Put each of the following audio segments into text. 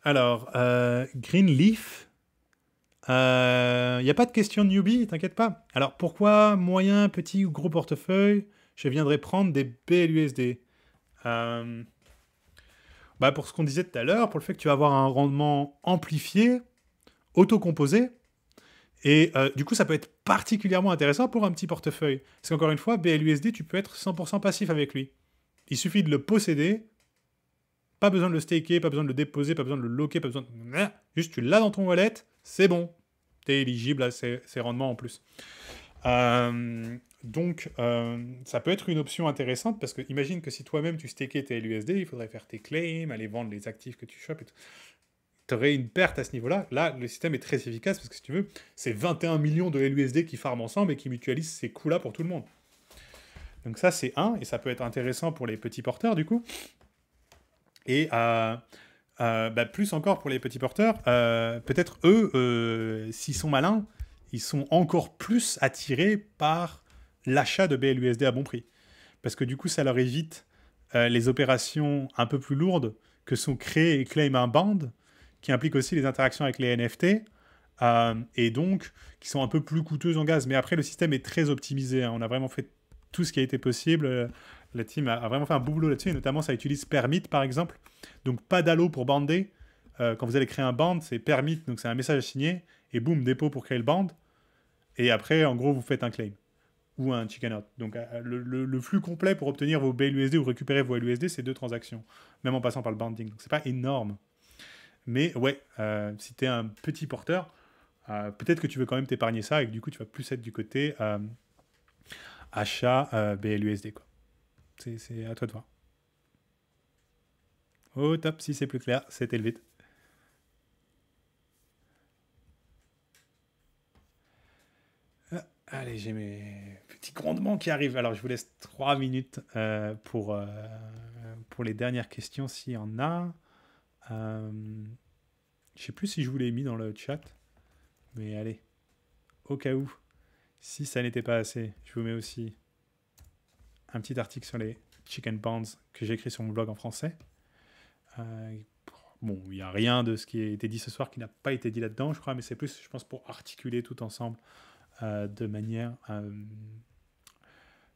Alors, Greenleaf, il n'y a pas de question de newbie, t'inquiète pas. Alors, pourquoi moyen, petit ou gros portefeuille, je viendrais prendre des BLUSD? Euh, Bah, pour ce qu'on disait tout à l'heure, pour le fait que tu vas avoir un rendement amplifié, autocomposé, et du coup, ça peut être particulièrement intéressant pour un petit portefeuille. Parce qu'encore une fois, BLUSD, tu peux être 100% passif avec lui. Il suffit de le posséder, pas besoin de le staker, pas besoin de le déposer, pas besoin de le locker, pas besoin de... Juste, tu l'as dans ton wallet, c'est bon. T'es éligible à ces rendements en plus. Ça peut être une option intéressante parce que imagine que si toi-même tu stakais tes LUSD, il faudrait faire tes claims, aller vendre les actifs que tu chopes et tout. Tu aurais une perte à ce niveau-là. Là, le système est très efficace parce que si tu veux, c'est 21 millions de LUSD qui farment ensemble et qui mutualisent ces coûts-là pour tout le monde. Donc ça, c'est un, et ça peut être intéressant pour les petits porteurs du coup. Et plus encore pour les petits porteurs, peut-être eux, s'ils sont malins, ils sont encore plus attirés par l'achat de BLUSD à bon prix. Parce que du coup, ça leur évite les opérations un peu plus lourdes que sont créer et claim un band, qui impliquent aussi les interactions avec les NFT, et donc qui sont un peu plus coûteuses en gaz. Mais après, le système est très optimisé, hein. On a vraiment fait tout ce qui a été possible. La team a vraiment fait un beau boulot là-dessus, et notamment ça utilise Permit par exemple. Donc pas d'allo pour bander. Quand vous allez créer un band, c'est Permit, donc c'est un message à signer, et boum, dépôt pour créer le band. Et après, en gros, vous faites un claim ou un chicken out. Donc le flux complet pour obtenir vos BLUSD ou récupérer vos LUSD, c'est 2 transactions, même en passant par le banding. Donc c'est pas énorme. Mais ouais, si tu es un petit porteur, peut-être que tu veux quand même t'épargner ça et que du coup tu vas plus être du côté achat BLUSD, quoi. C'est à toi de voir. Oh top, si c'est plus clair, c'était le vite. Allez, j'ai mes petits grondements qui arrivent. Alors, je vous laisse 3 minutes pour les dernières questions s'il y en a. Euh, je sais plus si je vous l'ai mis dans le chat, mais allez, au cas où, si ça n'était pas assez, je vous mets aussi un petit article sur les chicken bands que j'ai écrit sur mon blog en français. Euh, bon, il n'y a rien de ce qui a été dit ce soir qui n'a pas été dit là-dedans, je crois, mais c'est plus, je pense, pour articuler tout ensemble de manière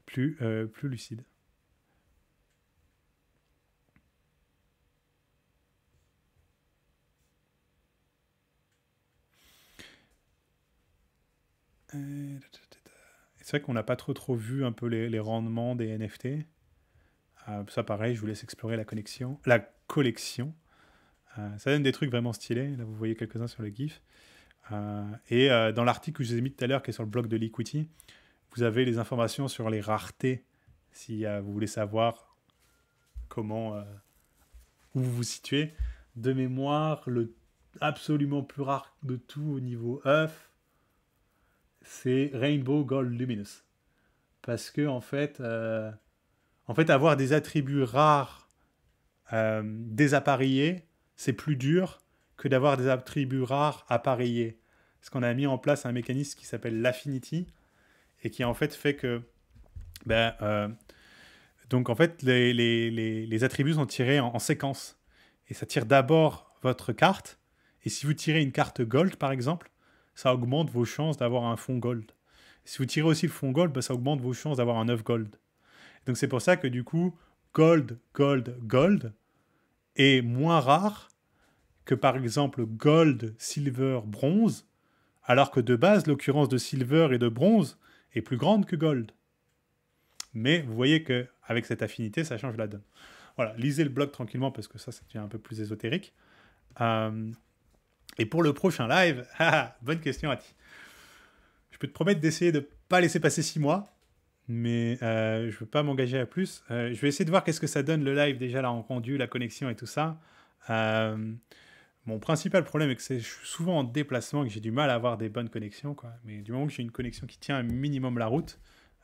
plus lucide. C'est vrai qu'on n'a pas trop vu un peu les rendements des NFT. Ça, pareil, je vous laisse explorer la collection. Ça donne des trucs vraiment stylés. Là, vous voyez quelques-uns sur le GIF. Dans l'article que je vous ai mis tout à l'heure, qui est sur le blog de Liquity, vous avez les informations sur les raretés, si vous voulez savoir comment où vous vous situez. De mémoire, le absolument plus rare de tout au niveau œuf, c'est Rainbow Gold Luminous. Parce que en fait, avoir des attributs rares désappareillés, c'est plus dur que d'avoir des attributs rares appareillés. Parce qu'on a mis en place un mécanisme qui s'appelle l'affinity et qui en fait que ben, donc en fait les attributs sont tirés en séquence et ça tire d'abord votre carte et si vous tirez une carte gold par exemple, ça augmente vos chances d'avoir un fond gold. Si vous tirez aussi le fond gold, ben, ça augmente vos chances d'avoir un œuf gold. Donc c'est pour ça que du coup, gold, gold, gold est moins rare que par exemple gold, silver, bronze, alors que de base, l'occurrence de silver et de bronze est plus grande que gold. Mais vous voyez que avec cette affinité, ça change la donne. Voilà, lisez le blog tranquillement parce que ça devient un peu plus ésotérique. Et pour le prochain live, bonne question, Ati. Je peux te promettre d'essayer de ne pas laisser passer 6 mois, mais je ne veux pas m'engager à plus. Je vais essayer de voir qu'est-ce que ça donne le live déjà, la rendu, la connexion et tout ça. Mon principal problème est que je suis souvent en déplacement et que j'ai du mal à avoir des bonnes connexions, quoi. Mais du moment que j'ai une connexion qui tient un minimum la route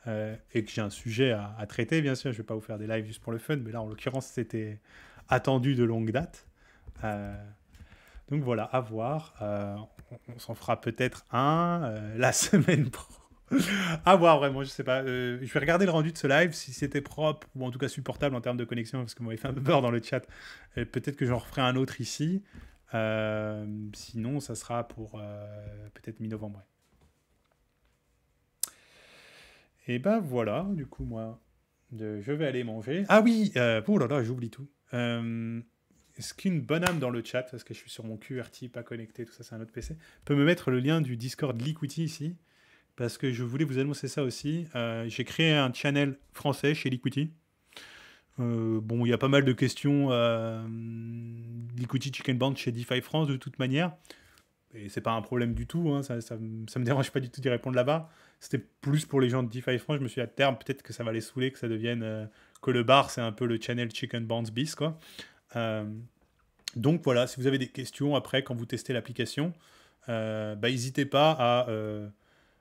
et que j'ai un sujet à traiter, bien sûr, je ne vais pas vous faire des lives juste pour le fun, mais là, en l'occurrence, c'était attendu de longue date. Donc voilà, à voir. On s'en fera peut-être un la semaine pro. À voir vraiment, je sais pas. Je vais regarder le rendu de ce live, si c'était propre ou en tout cas supportable en termes de connexion, parce que vous m'avez fait un peu peur dans le chat. Peut-être que j'en referai un autre ici. Sinon, ça sera pour peut-être mi-novembre. Ouais. Et ben voilà, du coup, moi, je vais aller manger. Ah oui, oh là là, j'oublie tout. Est-ce qu'une bonne âme dans le chat, parce que je suis sur mon QWERTY, pas connecté, tout ça, c'est un autre PC, peut me mettre le lien du Discord Liquity ici? Parce que je voulais vous annoncer ça aussi. J'ai créé un channel français chez Liquity. Bon, il y a pas mal de questions. Liquity Chicken Band chez DeFi France, de toute manière. Et c'est pas un problème du tout. Hein, ça me dérange pas du tout d'y répondre là-bas. C'était plus pour les gens de DeFi France. Je me suis dit à terme, peut-être que ça va les saouler, que ça devienne. Que le bar, c'est un peu le channel Chicken Bands bis, quoi. Euh, donc voilà, si vous avez des questions après, quand vous testez l'application, n'hésitez pas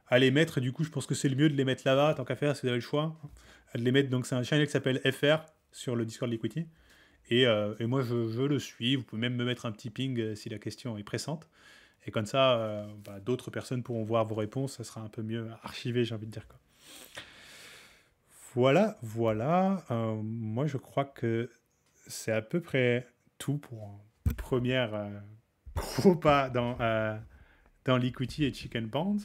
à les mettre. Du coup, je pense que c'est le mieux de les mettre là-bas, tant qu'à faire, si vous avez le choix. De les mettre, donc c'est un channel qui s'appelle FR sur le Discord Liquity. Et moi, je le suis. Vous pouvez même me mettre un petit ping si la question est pressante. Et comme ça, d'autres personnes pourront voir vos réponses. Ça sera un peu mieux archivé, j'ai envie de dire. Quoi. Voilà, voilà. Moi, je crois que c'est à peu près tout pour un premier gros pas dans Liquity et Chicken Band.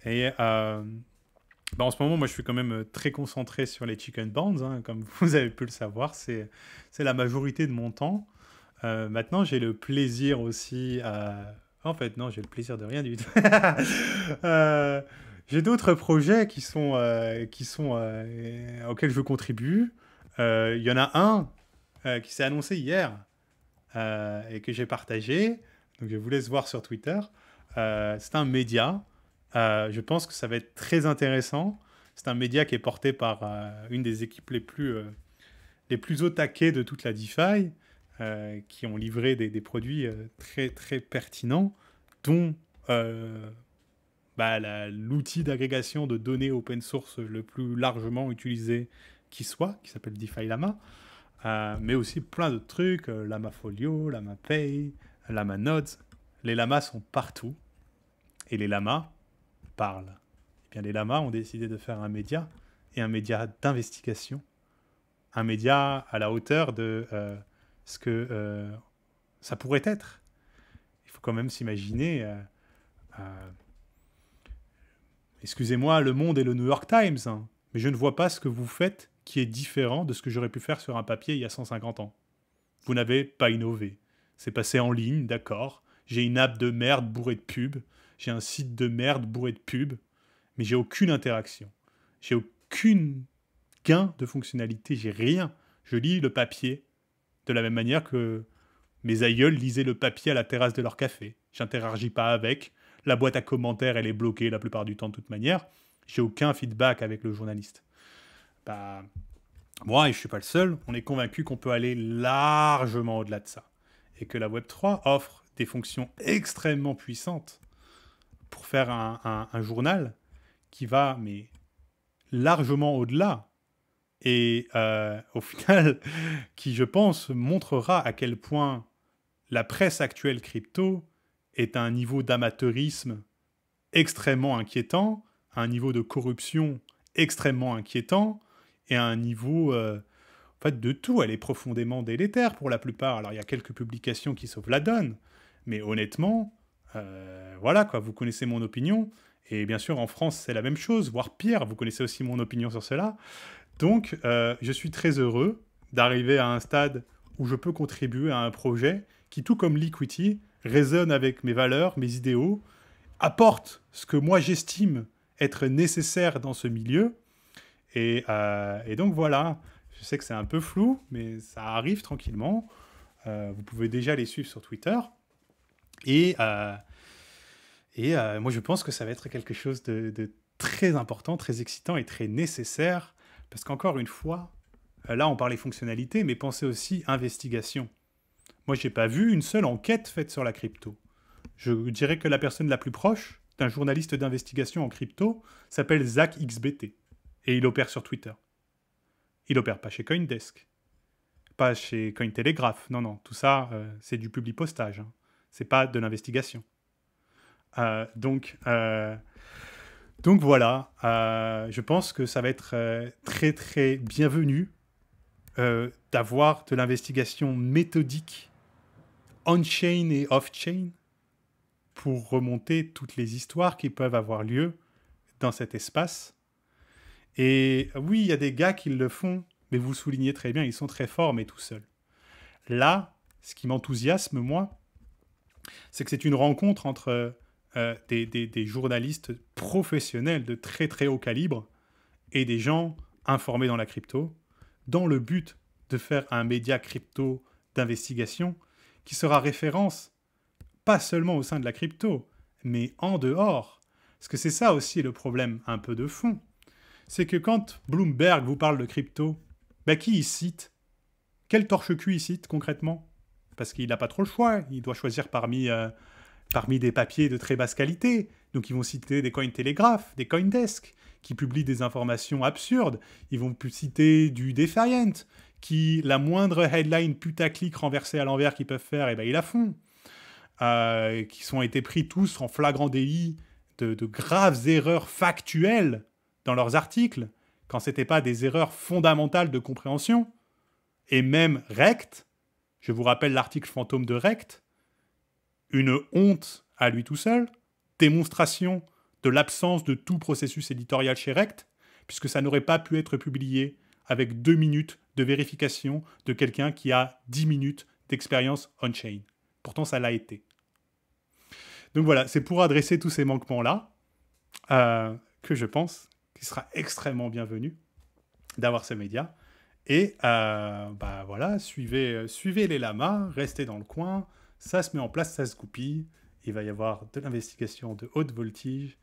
Et en ce moment, moi, je suis quand même très concentré sur les Chicken Bands. Hein, comme vous avez pu le savoir, c'est la majorité de mon temps. Maintenant, j'ai le plaisir aussi à... En fait, non, j'ai le plaisir de rien du tout. J'ai d'autres projets auxquels je contribue. Il y en a un qui s'est annoncé hier et que j'ai partagé. Donc, je vous laisse voir sur Twitter. C'est un média. Je pense que ça va être très intéressant. C'est un média qui est porté par une des équipes les plus au taquet de toute la DeFi, qui ont livré des produits très, très pertinents, dont l'outil d'agrégation de données open source le plus largement utilisé qui soit, qui s'appelle DeFi Lama, mais aussi plein d'autres trucs, Lama Folio, Lama Pay, Lama Nodes. Les lamas sont partout, et les lamas parlent. Eh bien, les lamas ont décidé de faire un média, et un média d'investigation, un média à la hauteur de ce que ça pourrait être. Il faut quand même s'imaginer... excusez-moi, Le Monde et le New York Times, hein, mais je ne vois pas ce que vous faites qui est différent de ce que j'aurais pu faire sur un papier il y a 150 ans. Vous n'avez pas innové. C'est passé en ligne, d'accord. J'ai une app de merde bourrée de pubs. J'ai un site de merde bourré de pubs. Mais j'ai aucune interaction. J'ai aucune gain de fonctionnalité. J'ai rien. Je lis le papier de la même manière que mes aïeuls lisaient le papier à la terrasse de leur café. J'interagis pas avec. La boîte à commentaires, elle est bloquée la plupart du temps de toute manière. J'ai aucun feedback avec le journaliste. Moi, et je suis pas le seul, on est convaincu qu'on peut aller largement au-delà de ça. Et que la Web3 offre des fonctions extrêmement puissantes pour faire un journal qui va mais largement au-delà. Et au final, qui, je pense, montrera à quel point la presse actuelle crypto est à un niveau d'amateurisme extrêmement inquiétant, à un niveau de corruption extrêmement inquiétant, et à un niveau en fait, de tout. Elle est profondément délétère pour la plupart. Alors, il y a quelques publications qui sauvent la donne, mais honnêtement, voilà, quoi, vous connaissez mon opinion, et bien sûr, en France, c'est la même chose, voire pire, vous connaissez aussi mon opinion sur cela. Donc, je suis très heureux d'arriver à un stade où je peux contribuer à un projet qui, tout comme Liquity, résonne avec mes valeurs, mes idéaux, apporte ce que moi j'estime être nécessaire dans ce milieu. Et donc voilà, je sais que c'est un peu flou, mais ça arrive tranquillement. Vous pouvez déjà les suivre sur Twitter. Et moi je pense que ça va être quelque chose de très important, très excitant et très nécessaire. Parce qu'encore une fois, là on parlait fonctionnalité, mais pensez aussi investigation. Moi j'ai pas vu une seule enquête faite sur la crypto. Je dirais que la personne la plus proche d'un journaliste d'investigation en crypto s'appelle Zach XBT. Et il opère sur Twitter. Il opère pas chez Coindesk. Pas chez Cointelegraph. Non, non. Tout ça, c'est du public postage. Hein. C'est pas de l'investigation. Donc voilà. Je pense que ça va être très, très bienvenu d'avoir de l'investigation méthodique on-chain et off-chain pour remonter toutes les histoires qui peuvent avoir lieu dans cet espace. Et oui, il y a des gars qui le font, mais vous soulignez très bien, ils sont très forts, mais tout seuls. Là, ce qui m'enthousiasme, moi, c'est que c'est une rencontre entre des journalistes professionnels de très très haut calibre et des gens informés dans la crypto, dans le but de faire un média crypto d'investigation qui sera référence pas seulement au sein de la crypto, mais en dehors. Parce que c'est ça aussi le problème un peu de fond. C'est que quand Bloomberg vous parle de crypto, bah qui il cite? Quel torche-cul il cite concrètement? Parce qu'il n'a pas trop le choix, il doit choisir parmi des papiers de très basse qualité. Donc ils vont citer des Cointelegraph, des Coindesk, qui publient des informations absurdes. Ils vont citer du Defiant, qui, la moindre headline putaclic renversée à l'envers qu'ils peuvent faire, et ben ils la font. Qui ont été pris tous en flagrant délit de graves erreurs factuelles dans leurs articles, quand ce n'était pas des erreurs fondamentales de compréhension. Et même Rect, je vous rappelle l'article fantôme de Rect, une honte à lui tout seul, démonstration de l'absence de tout processus éditorial chez Rect, puisque ça n'aurait pas pu être publié avec 2 minutes de vérification de quelqu'un qui a 10 minutes d'expérience on-chain. Pourtant, ça l'a été. Donc voilà, c'est pour adresser tous ces manquements-là que je pense qu'il sera extrêmement bienvenu d'avoir ce média. Et bah voilà, suivez les lamas, restez dans le coin, ça se met en place, ça se goupille. Il va y avoir de l'investigation de haute voltige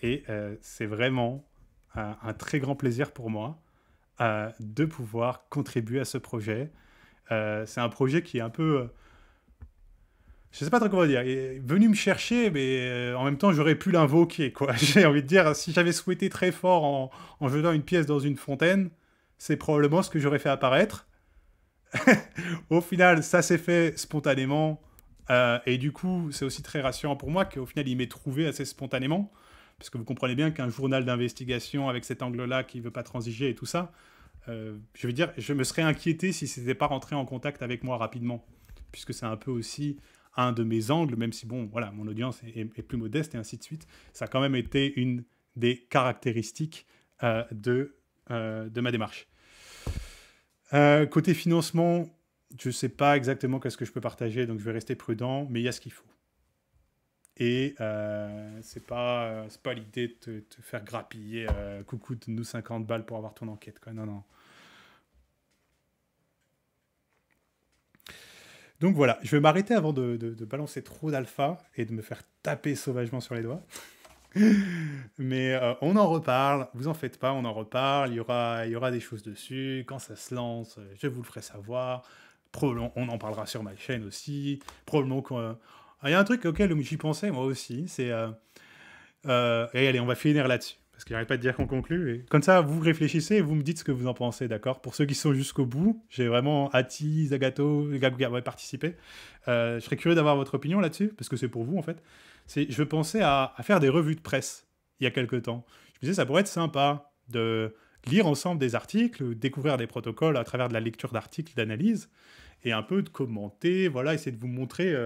et c'est vraiment un très grand plaisir pour moi de pouvoir contribuer à ce projet. C'est un projet qui est un peu... je sais pas trop comment dire. Il est venu me chercher, mais en même temps, j'aurais pu l'invoquer, quoi. J'ai envie de dire, si j'avais souhaité très fort en jetant une pièce dans une fontaine, c'est probablement ce que j'aurais fait apparaître. Au final, ça s'est fait spontanément. Et du coup, c'est aussi très rassurant pour moi qu'au final, il m'ait trouvé assez spontanément. Parce que vous comprenez bien qu'un journal d'investigation avec cet angle-là qui ne veut pas transiger et tout ça, je veux dire, je me serais inquiété si ce n'était pas rentré en contact avec moi rapidement. Puisque c'est un peu aussi un de mes angles, même si, bon, voilà, mon audience est plus modeste et ainsi de suite. Ça a quand même été une des caractéristiques de ma démarche. Côté financement, je ne sais pas exactement qu'est-ce que je peux partager, donc je vais rester prudent, mais il y a ce qu'il faut. Et c'est pas l'idée de te faire grappiller, coucou, donne-nous 50 balles pour avoir ton enquête, quoi. Non, non. Donc voilà, je vais m'arrêter avant de balancer trop d'alpha et de me faire taper sauvagement sur les doigts. Mais on en reparle, vous en faites pas, on en reparle, il y aura des choses dessus, quand ça se lance, je vous le ferai savoir, probablement on en parlera sur ma chaîne aussi, probablement qu'il il y a un truc auquel j'y pensais moi aussi, c'est... et allez, on va finir là-dessus, parce qu'il n'arrête pas de dire qu'on conclut, et comme ça vous réfléchissez et vous me dites ce que vous en pensez, d'accord? Pour ceux qui sont jusqu'au bout, j'ai vraiment Ati, Zagato, les gars qui avaient participé, je serais curieux d'avoir votre opinion là-dessus, parce que c'est pour vous en fait. Je pensais à faire des revues de presse il y a quelques temps. Je me disais, ça pourrait être sympa de lire ensemble des articles, découvrir des protocoles à travers de la lecture d'articles, d'analyse, et un peu de commenter, voilà, essayer de vous montrer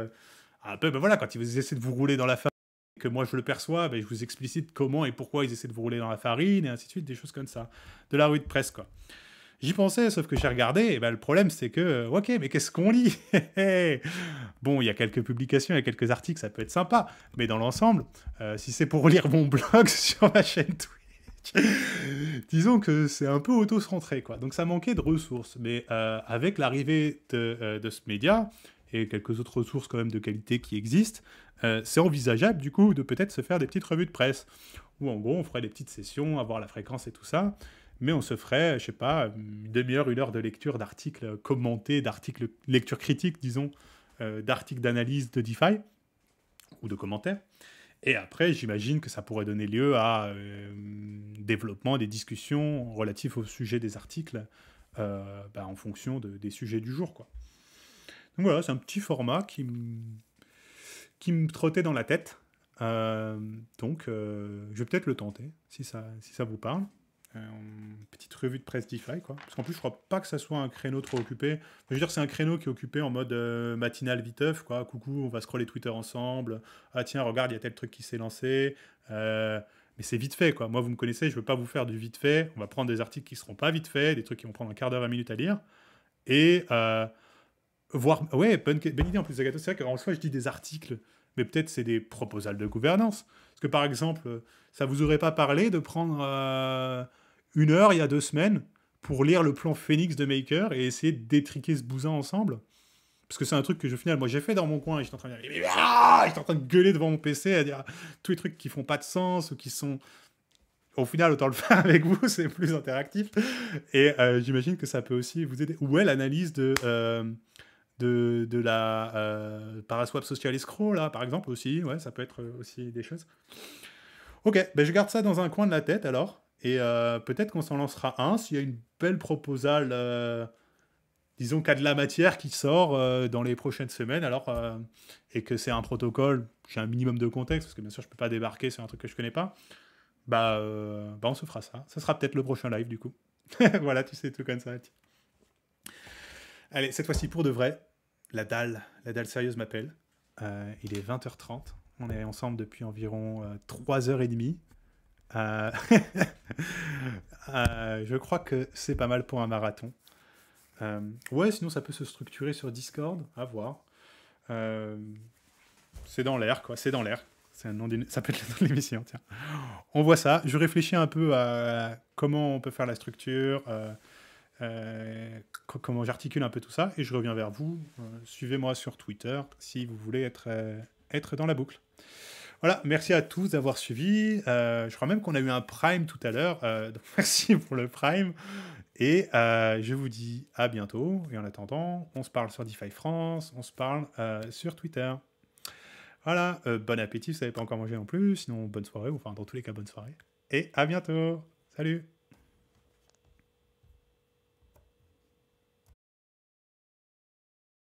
un peu, ben voilà, quand ils essaient de vous rouler dans la farine, que moi je le perçois, ben je vous explicite comment et pourquoi ils essaient de vous rouler dans la farine, et ainsi de suite, des choses comme ça. De la revue de presse, quoi. J'y pensais, sauf que j'ai regardé, et ben le problème c'est que, ok, mais qu'est-ce qu'on lit? Bon, il y a quelques publications, il y a quelques articles, ça peut être sympa, mais dans l'ensemble, si c'est pour lire mon blog sur ma chaîne Twitch, disons que c'est un peu auto-centré, quoi. Donc ça manquait de ressources, mais avec l'arrivée de ce média, et quelques autres ressources quand même de qualité qui existent, c'est envisageable du coup de peut-être se faire des petites revues de presse, où en gros on ferait des petites sessions, avoir la fréquence et tout ça, mais on se ferait, je sais pas, une demi-heure, 1 heure de lecture d'articles commentés, d'articles lecture critique, disons, d'articles d'analyse de DeFi, ou de commentaires. Et après, j'imagine que ça pourrait donner lieu à développement des discussions relatives au sujet des articles, en fonction des sujets du jour, quoi. Donc voilà, c'est un petit format qui me trottait dans la tête. Donc, je vais peut-être le tenter, si ça vous parle. petite revue de presse DeFi, quoi. Parce qu'en plus, je crois pas que ça soit un créneau trop occupé. Enfin, je veux dire, c'est un créneau qui est occupé en mode matinal viteuf, quoi. Coucou, on va scroller Twitter ensemble. Ah tiens, regarde, il y a tel truc qui s'est lancé. Mais c'est vite fait, quoi. Moi, vous me connaissez, je veux pas vous faire du vite fait. On va prendre des articles qui seront pas vite faits, des trucs qui vont prendre un quart d'heure, 20 minutes à lire. Et voir... Ouais, bonne idée en plus, Zagato. C'est vrai qu'en soi, je dis des articles, mais peut-être c'est des proposals de gouvernance. Parce que par exemple, ça vous aurait pas parlé de prendre 1 heure il y a 2 semaines pour lire le plan Phoenix de Maker et essayer de détriquer ce bousin ensemble? Parce que c'est un truc que, au final, moi j'ai fait dans mon coin et j'étais en train de dire, j'étais en train de gueuler devant mon PC à dire tous les trucs qui font pas de sens ou qui sont. Au final, autant le faire avec vous, c'est plus interactif. Et j'imagine que ça peut aussi vous aider. Ou l'analyse de la Paraswap Social Escrow, là, par exemple, aussi. Ouais, ça peut être aussi des choses. Ok, ben je garde ça dans un coin de la tête, alors. Et peut-être qu'on s'en lancera un s'il y a une belle proposale, disons, qu'il y a de la matière qui sort dans les prochaines semaines, alors, et que c'est un protocole, j'ai un minimum de contexte, parce que bien sûr, je peux pas débarquer sur un truc que je connais pas. Bah on se fera ça. Ça sera peut-être le prochain live, du coup. Voilà, tu sais, tout comme ça. Allez, cette fois-ci, pour de vrai, la dalle sérieuse m'appelle. Il est 20h30. On est ensemble depuis environ 3h30. Euh, je crois que c'est pas mal pour un marathon. Ouais, sinon ça peut se structurer sur Discord, à voir. Euh, c'est dans l'air, quoi. C'est dans l'air. C'est un nom ça peut être le nom de l'émission, tiens. On voit ça. Je réfléchis un peu à comment on peut faire la structure, comment j'articule un peu tout ça, et je reviens vers vous. Suivez-moi sur Twitter si vous voulez être dans la boucle. Voilà, merci à tous d'avoir suivi. Je crois même qu'on a eu un Prime tout à l'heure, donc merci pour le Prime. Et je vous dis à bientôt. Et en attendant, on se parle sur DeFi France, on se parle sur Twitter. Voilà, bon appétit si vous n'avez pas encore mangé non plus. Sinon, bonne soirée, enfin dans tous les cas, bonne soirée. Et à bientôt. Salut!